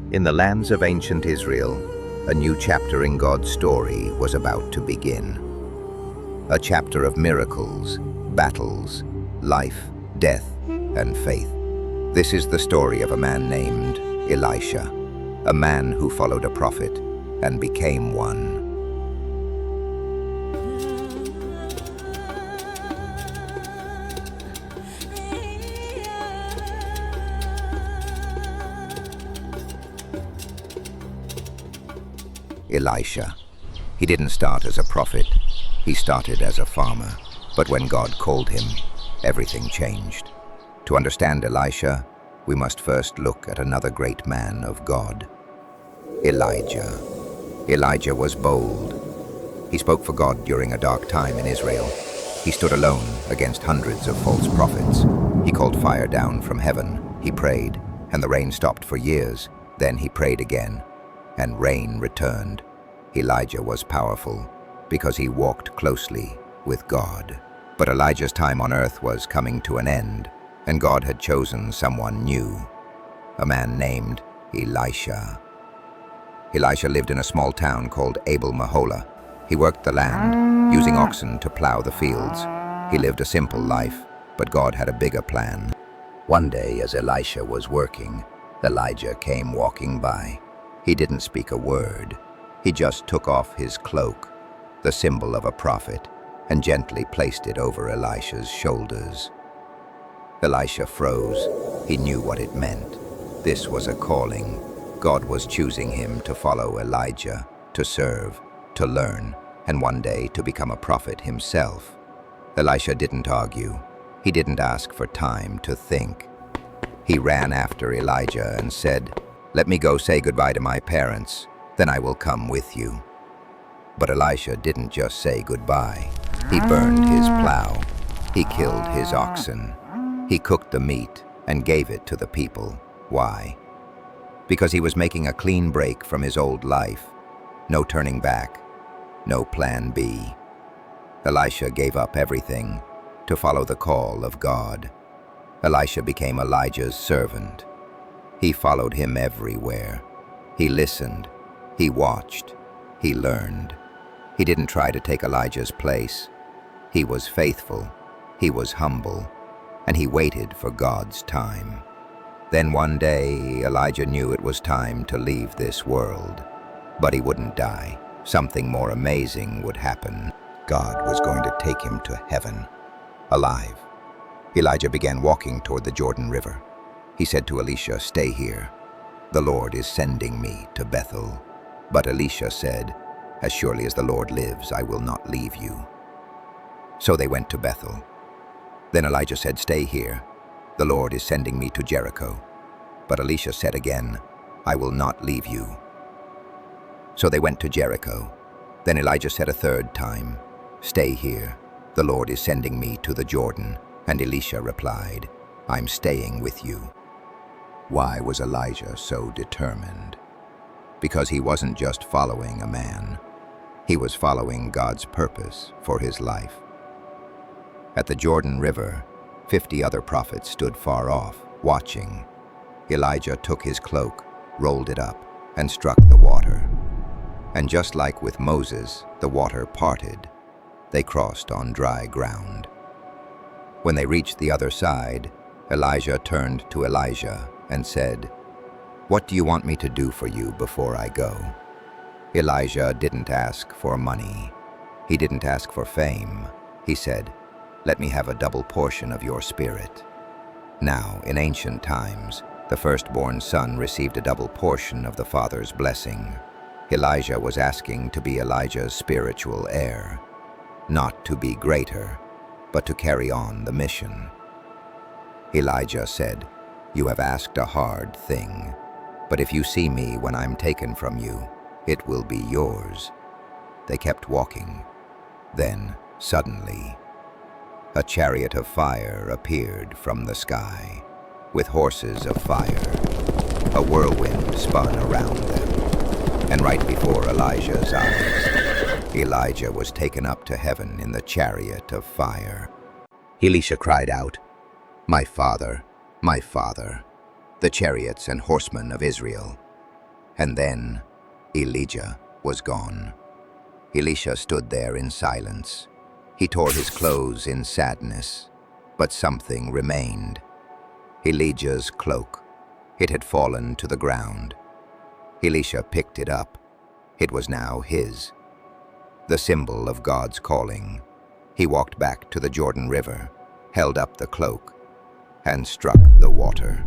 In the lands of ancient Israel, a new chapter in God's story was about to begin. A chapter of miracles, battles, life, death, and faith. This is the story of a man named Elisha, a man who followed a prophet and became one. Elisha. He didn't start as a prophet, he started as a farmer. But when God called him, everything changed. To understand Elisha, we must first look at another great man of God, Elijah. Elijah was bold. He spoke for God during a dark time in Israel. He stood alone against hundreds of false prophets. He called fire down from heaven. He prayed, and the rain stopped for years. Then he prayed again, and rain returned. Elijah was powerful because he walked closely with God. But Elijah's time on earth was coming to an end, and God had chosen someone new, a man named Elisha. Elisha lived in a small town called Abel-Meholah. He worked the land, using oxen to plow the fields. He lived a simple life, but God had a bigger plan. One day, as Elisha was working, Elijah came walking by. He didn't speak a word. He just took off his cloak, the symbol of a prophet, and gently placed it over Elisha's shoulders. Elisha froze. He knew what it meant. This was a calling. God was choosing him to follow Elijah, to serve, to learn, and one day to become a prophet himself. Elisha didn't argue. He didn't ask for time to think. He ran after Elijah and said, "Let me go say goodbye to my parents, then I will come with you." But Elisha didn't just say goodbye. He burned his plow. He killed his oxen. He cooked the meat and gave it to the people. Why? Because he was making a clean break from his old life. No turning back. No plan B. Elisha gave up everything to follow the call of God. Elisha became Elijah's servant. He followed him everywhere. He listened. He watched. He learned. He didn't try to take Elijah's place. He was faithful. He was humble. And he waited for God's time. Then one day, Elijah knew it was time to leave this world. But he wouldn't die. Something more amazing would happen. God was going to take him to heaven, alive. Elijah began walking toward the Jordan River. He said to Elisha, "Stay here. The Lord is sending me to Bethel." But Elisha said, "As surely as the Lord lives, I will not leave you." So they went to Bethel. Then Elijah said, "Stay here. The Lord is sending me to Jericho." But Elisha said again, "I will not leave you." So they went to Jericho. Then Elijah said a third time, "Stay here. The Lord is sending me to the Jordan." And Elisha replied, "I'm staying with you." Why was Elijah so determined? Because he wasn't just following a man. He was following God's purpose for his life. At the Jordan River, 50 other prophets stood far off, watching. Elijah took his cloak, rolled it up, and struck the water. And just like with Moses, the water parted. They crossed on dry ground. When they reached the other side, Elijah turned to Elijah and said, "What do you want me to do for you before I go?" Elijah didn't ask for money. He didn't ask for fame. He said, "Let me have a double portion of your spirit." Now, in ancient times, the firstborn son received a double portion of the father's blessing. Elijah was asking to be Elijah's spiritual heir, not to be greater, but to carry on the mission. Elijah said, "You have asked a hard thing, but if you see me when I'm taken from you, it will be yours." They kept walking. Then, suddenly, a chariot of fire appeared from the sky, with horses of fire. A whirlwind spun around them, and right before Elijah's eyes, Elijah was taken up to heaven in the chariot of fire. Elisha cried out, my father, the chariots and horsemen of Israel." And then Elijah was gone. Elisha stood there in silence. He tore his clothes in sadness, but something remained. Elijah's cloak. It had fallen to the ground. Elisha picked it up. It was now his, the symbol of God's calling. He walked back to the Jordan River, held up the cloak, and struck the water.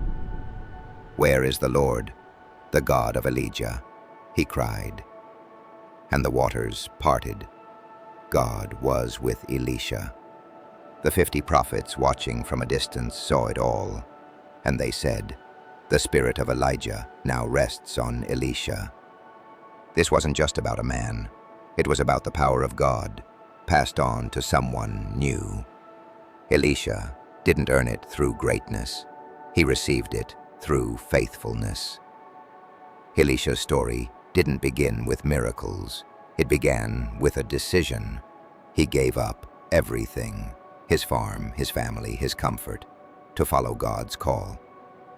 "Where is the Lord, the God of Elijah?" he cried. And the waters parted. God was with Elisha. The 50 prophets watching from a distance saw it all, and they said, "The spirit of Elijah now rests on Elisha." This wasn't just about a man. It was about the power of God, passed on to someone new. Elisha didn't earn it through greatness. He received it through faithfulness. Elisha's story didn't begin with miracles. It began with a decision. He gave up everything, his farm, his family, his comfort, to follow God's call.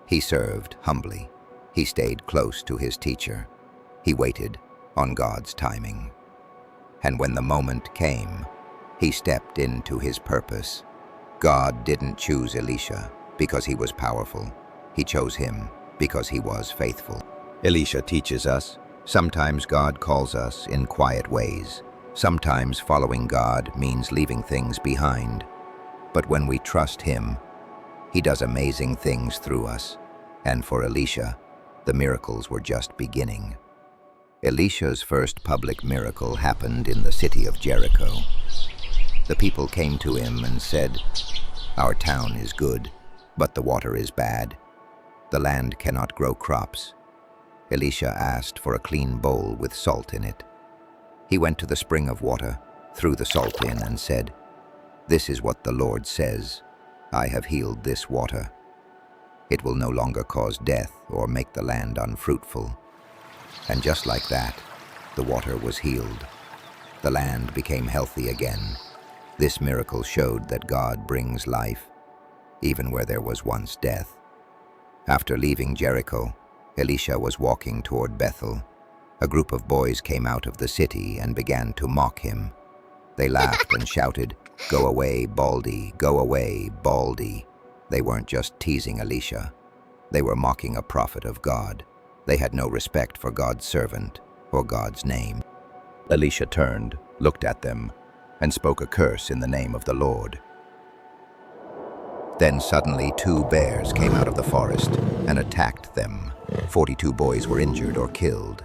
He served humbly. He stayed close to his teacher. He waited on God's timing. And when the moment came, he stepped into his purpose. God didn't choose Elisha because he was powerful. He chose him because he was faithful. Elisha teaches us, sometimes God calls us in quiet ways. Sometimes following God means leaving things behind. But when we trust him, he does amazing things through us. And for Elisha, the miracles were just beginning. Elisha's first public miracle happened in the city of Jericho. The people came to him and said, "Our town is good, but the water is bad. The land cannot grow crops." Elisha asked for a clean bowl with salt in it. He went to the spring of water, threw the salt in, and said, "This is what the Lord says. I have healed this water. It will no longer cause death or make the land unfruitful." And just like that, the water was healed. The land became healthy again. This miracle showed that God brings life, even where there was once death. After leaving Jericho, Elisha was walking toward Bethel. A group of boys came out of the city and began to mock him. They laughed and shouted, "Go away, Baldy! Go away, Baldy!" They weren't just teasing Elisha. They were mocking a prophet of God. They had no respect for God's servant or God's name. Elisha turned, looked at them, and spoke a curse in the name of the Lord. Then suddenly 2 bears came out of the forest and attacked them. 42 boys were injured or killed.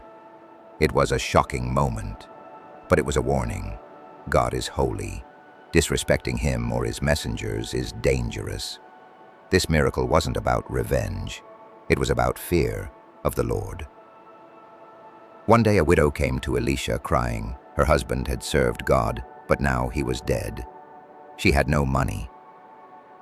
It was a shocking moment, but it was a warning. God is holy. Disrespecting him or his messengers is dangerous. This miracle wasn't about revenge. It was about fear of the Lord. One day a widow came to Elisha crying. Her husband had served God, but now he was dead. She had no money,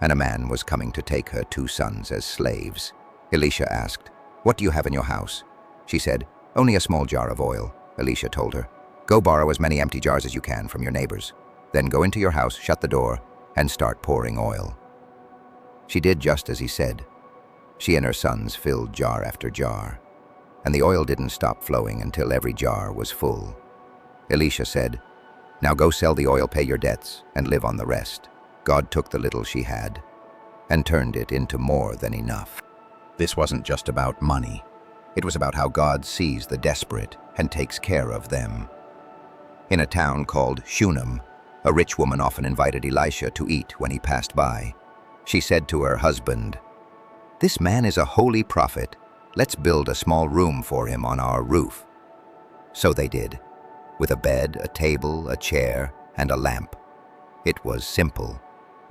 and a man was coming to take her 2 sons as slaves. Elisha asked, "What do you have in your house?" She said, "Only a small jar of oil." Elisha told her, "Go borrow as many empty jars as you can from your neighbors. Then go into your house, shut the door, and start pouring oil." She did just as he said. She and her sons filled jar after jar, and the oil didn't stop flowing until every jar was full. Elisha said, "Now go sell the oil, pay your debts, and live on the rest." God took the little she had and turned it into more than enough. This wasn't just about money. It was about how God sees the desperate and takes care of them. In a town called Shunammite, a rich woman often invited Elisha to eat when he passed by. She said to her husband, "This man is a holy prophet. Let's build a small room for him on our roof." So they did, with a bed, a table, a chair, and a lamp. It was simple,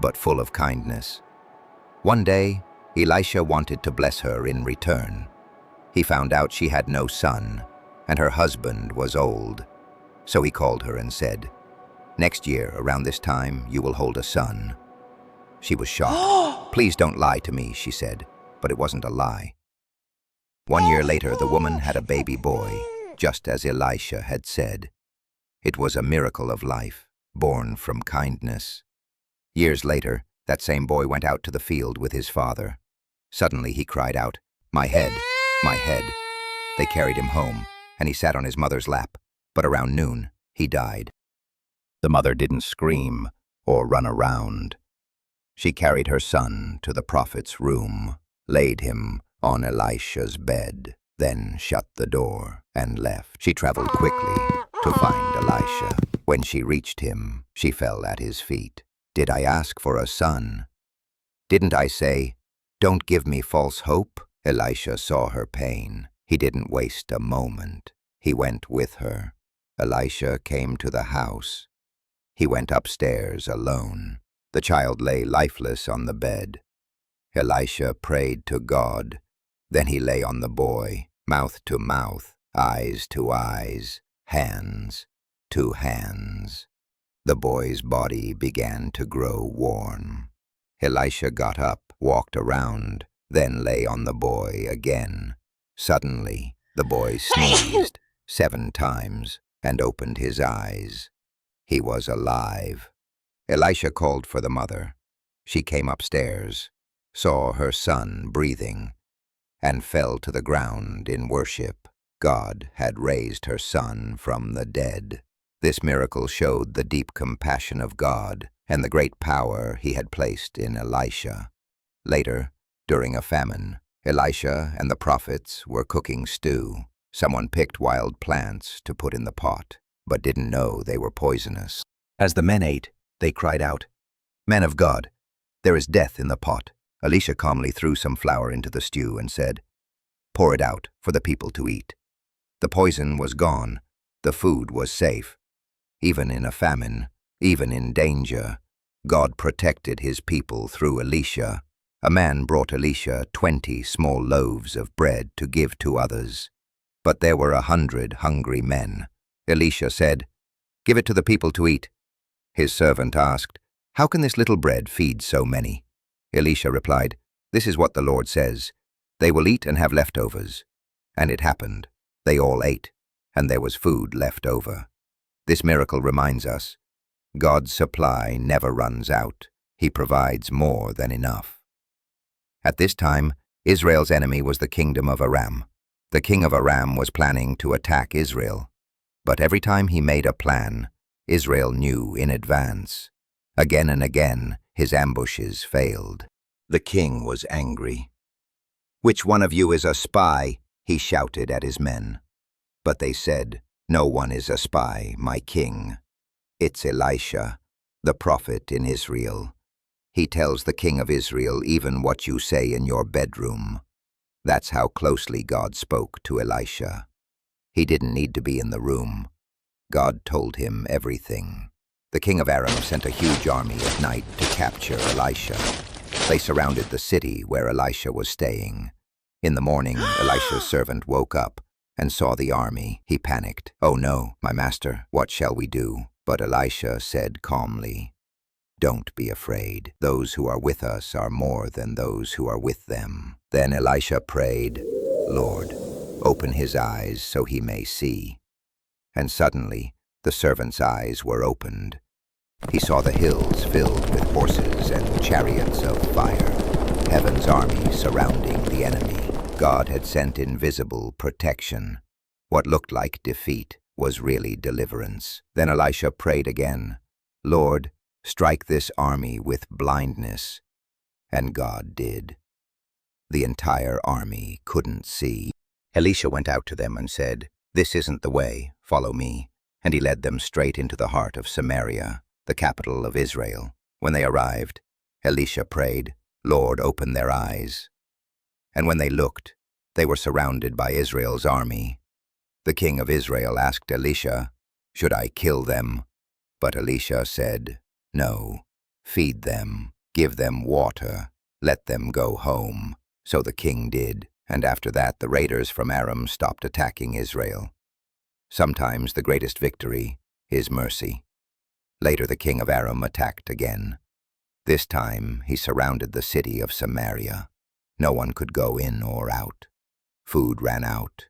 but full of kindness. One day, Elisha wanted to bless her in return. He found out she had no son, and her husband was old. So he called her and said, "Next year, around this time, you will hold a son." She was shocked. "Please don't lie to me," she said, but it wasn't a lie. 1 year later, the woman had a baby boy, just as Elisha had said. It was a miracle of life, born from kindness. Years later, that same boy went out to the field with his father. Suddenly he cried out, "My head, my head." They carried him home, and he sat on his mother's lap. But around noon, he died. The mother didn't scream or run around. She carried her son to the prophet's room, laid him on Elisha's bed, then shut the door and left. She traveled quickly to find Elisha. When she reached him, she fell at his feet. "Did I ask for a son? Didn't I say, 'Don't give me false hope'?" Elisha saw her pain. He didn't waste a moment. He went with her. Elisha came to the house. He went upstairs alone. The child lay lifeless on the bed. Elisha prayed to God. Then he lay on the boy, mouth to mouth, eyes to eyes, hands to hands. The boy's body began to grow warm. Elisha got up, walked around, then lay on the boy again. Suddenly, the boy sneezed 7 times and opened his eyes. He was alive. Elisha called for the mother. She came upstairs, saw her son breathing, and fell to the ground in worship. God had raised her son from the dead. This miracle showed the deep compassion of God and the great power he had placed in Elisha. Later, during a famine, Elisha and the prophets were cooking stew. Someone picked wild plants to put in the pot, but didn't know they were poisonous. As the men ate, they cried out, "Man of God, there is death in the pot." Elisha calmly threw some flour into the stew and said, "Pour it out for the people to eat." The poison was gone. The food was safe. Even in a famine, even in danger, God protected his people through Elisha. A man brought Elisha 20 small loaves of bread to give to others. But there were 100 hungry men. Elisha said, "Give it to the people to eat." His servant asked, "How can this little bread feed so many?" Elisha replied, "This is what the Lord says. They will eat and have leftovers." And it happened. They all ate, and there was food left over. This miracle reminds us, God's supply never runs out. He provides more than enough. At this time, Israel's enemy was the kingdom of Aram. The king of Aram was planning to attack Israel. But every time he made a plan, Israel knew in advance. Again and again, his ambushes failed. The king was angry. "Which one of you is a spy?" he shouted at his men. But they said, "No one is a spy, my king. It's Elisha, the prophet in Israel. He tells the king of Israel even what you say in your bedroom." That's how closely God spoke to Elisha. He didn't need to be in the room. God told him everything. The king of Aram sent a huge army at night to capture Elisha. They surrounded the city where Elisha was staying. In the morning, Elisha's servant woke up and saw the army. He panicked. "Oh no, my master, what shall we do?" But Elisha said calmly, "Don't be afraid. Those who are with us are more than those who are with them." Then Elisha prayed, "Lord, open his eyes so he may see." And suddenly, the servant's eyes were opened. He saw the hills filled with horses and chariots of fire, heaven's army surrounding the enemy. God had sent invisible protection. What looked like defeat was really deliverance. Then Elisha prayed again, "Lord, strike this army with blindness." And God did. The entire army couldn't see. Elisha went out to them and said, "This isn't the way, follow me." And he led them straight into the heart of Samaria, the capital of Israel. When they arrived, Elisha prayed, "Lord, open their eyes." And when they looked, they were surrounded by Israel's army. The king of Israel asked Elisha, "Should I kill them?" But Elisha said, "No, feed them, give them water, let them go home." So the king did, and after that the raiders from Aram stopped attacking Israel. Sometimes the greatest victory is mercy. Later the king of Aram attacked again. This time he surrounded the city of Samaria. No one could go in or out. Food ran out.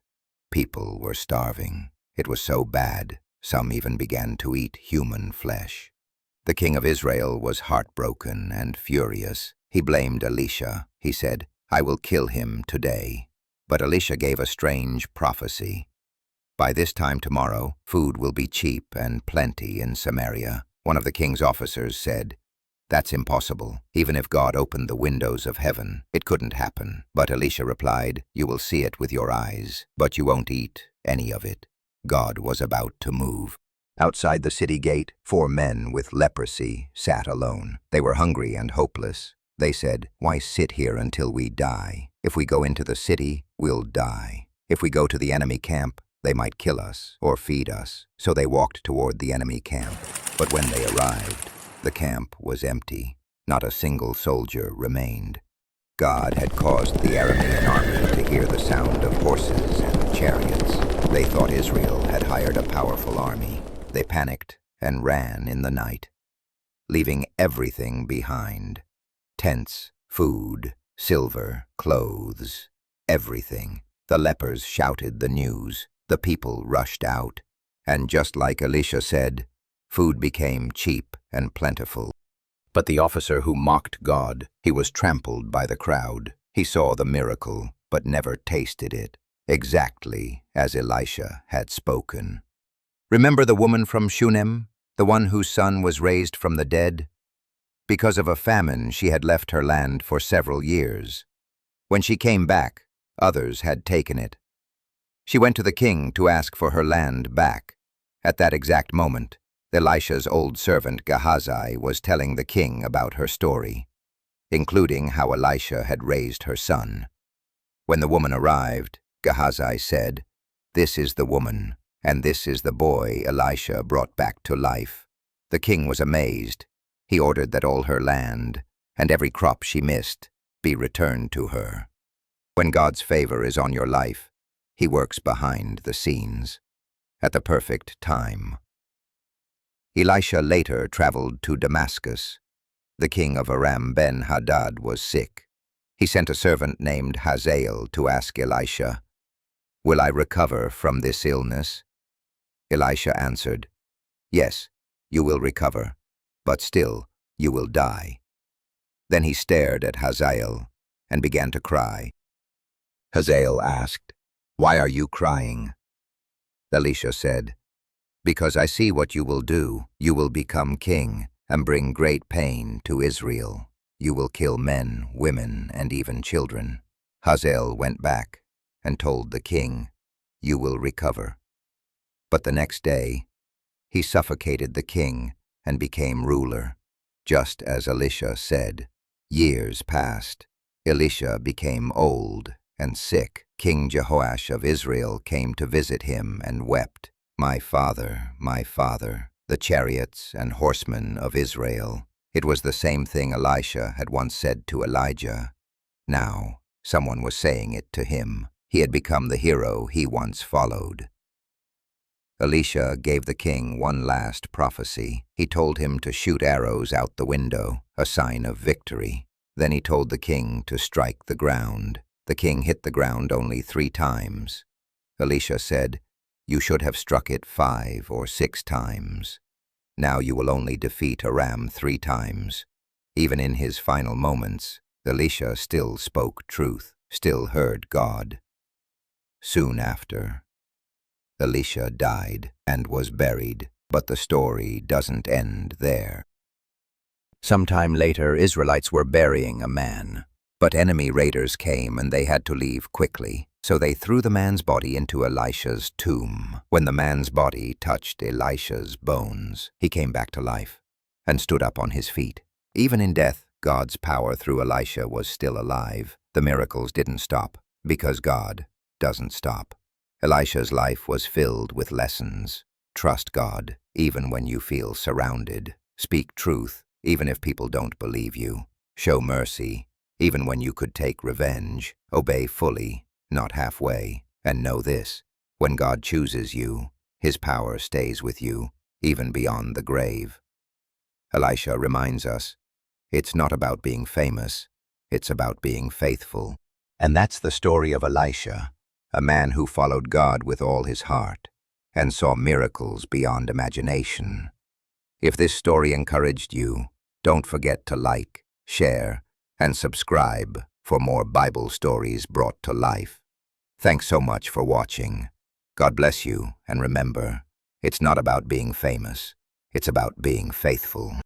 People were starving. It was so bad, some even began to eat human flesh. The king of Israel was heartbroken and furious. He blamed Elisha. He said, "I will kill him today." But Elisha gave a strange prophecy. By this time tomorrow, food will be cheap and plenty in Samaria. One of the king's officers said, "That's impossible. Even if God opened the windows of heaven, it couldn't happen." But Elisha replied, "You will see it with your eyes, but you won't eat any of it." God was about to move. Outside the city gate, 4 men with leprosy sat alone. They were hungry and hopeless. They said, "Why sit here until we die? If we go into the city, we'll die. If we go to the enemy camp, they might kill us or feed us." So they walked toward the enemy camp. But when they arrived, the camp was empty. Not a single soldier remained. God had caused the Aramean army to hear the sound of horses and chariots. They thought Israel had hired a powerful army. They panicked and ran in the night, leaving everything behind. Tents, food, silver, clothes, everything. The lepers shouted the news. The people rushed out. And just like Elisha said, food became cheap and plentiful. But the officer who mocked God, he was trampled by the crowd. He saw the miracle, but never tasted it, exactly as Elisha had spoken. Remember the woman from Shunem, the one whose son was raised from the dead? Because of a famine, she had left her land for several years. When she came back, others had taken it. She went to the king to ask for her land back. At that exact moment, Elisha's old servant Gehazi was telling the king about her story, including how Elisha had raised her son. When the woman arrived, Gehazi said, "This is the woman, and this is the boy Elisha brought back to life." The king was amazed. He ordered that all her land, and every crop she missed, be returned to her. When God's favor is on your life, He works behind the scenes, at the perfect time. Elisha later traveled to Damascus. The king of Aram Ben-Hadad was sick. He sent a servant named Hazael to ask Elisha, "Will I recover from this illness?" Elisha answered, "Yes, you will recover, but still you will die." Then he stared at Hazael and began to cry. Hazael asked, "Why are you crying?" Elisha said, "Because I see what you will do. You will become king and bring great pain to Israel. You will kill men, women, and even children." Hazael went back and told the king, "You will recover." But the next day, he suffocated the king and became ruler, just as Elisha said. Years passed. Elisha became old and sick. King Jehoash of Israel came to visit him and wept, my father, the chariots and horsemen of Israel." It was the same thing Elisha had once said to Elijah. Now, someone was saying it to him. He had become the hero he once followed. Elisha gave the king one last prophecy. He told him to shoot arrows out the window, a sign of victory. Then he told the king to strike the ground. The king hit the ground only 3 times. Elisha said, "You should have struck it 5 or 6 times. Now you will only defeat Aram 3 times. Even in his final moments, Elisha still spoke truth, still heard God. Soon after, Elisha died and was buried, but the story doesn't end there. Sometime later, Israelites were burying a man, but enemy raiders came and they had to leave quickly. So they threw the man's body into Elisha's tomb. When the man's body touched Elisha's bones, he came back to life and stood up on his feet. Even in death, God's power through Elisha was still alive. The miracles didn't stop, because God doesn't stop. Elisha's life was filled with lessons. Trust God, even when you feel surrounded. Speak truth, even if people don't believe you. Show mercy, even when you could take revenge. Obey fully, not halfway. And know this, when God chooses you, His power stays with you, even beyond the grave. Elisha reminds us, it's not about being famous, it's about being faithful. And that's the story of Elisha, a man who followed God with all his heart and saw miracles beyond imagination. If this story encouraged you, don't forget to like, share, and subscribe for more Bible stories brought to life. Thanks so much for watching. God bless you, and remember, it's not about being famous. It's about being faithful.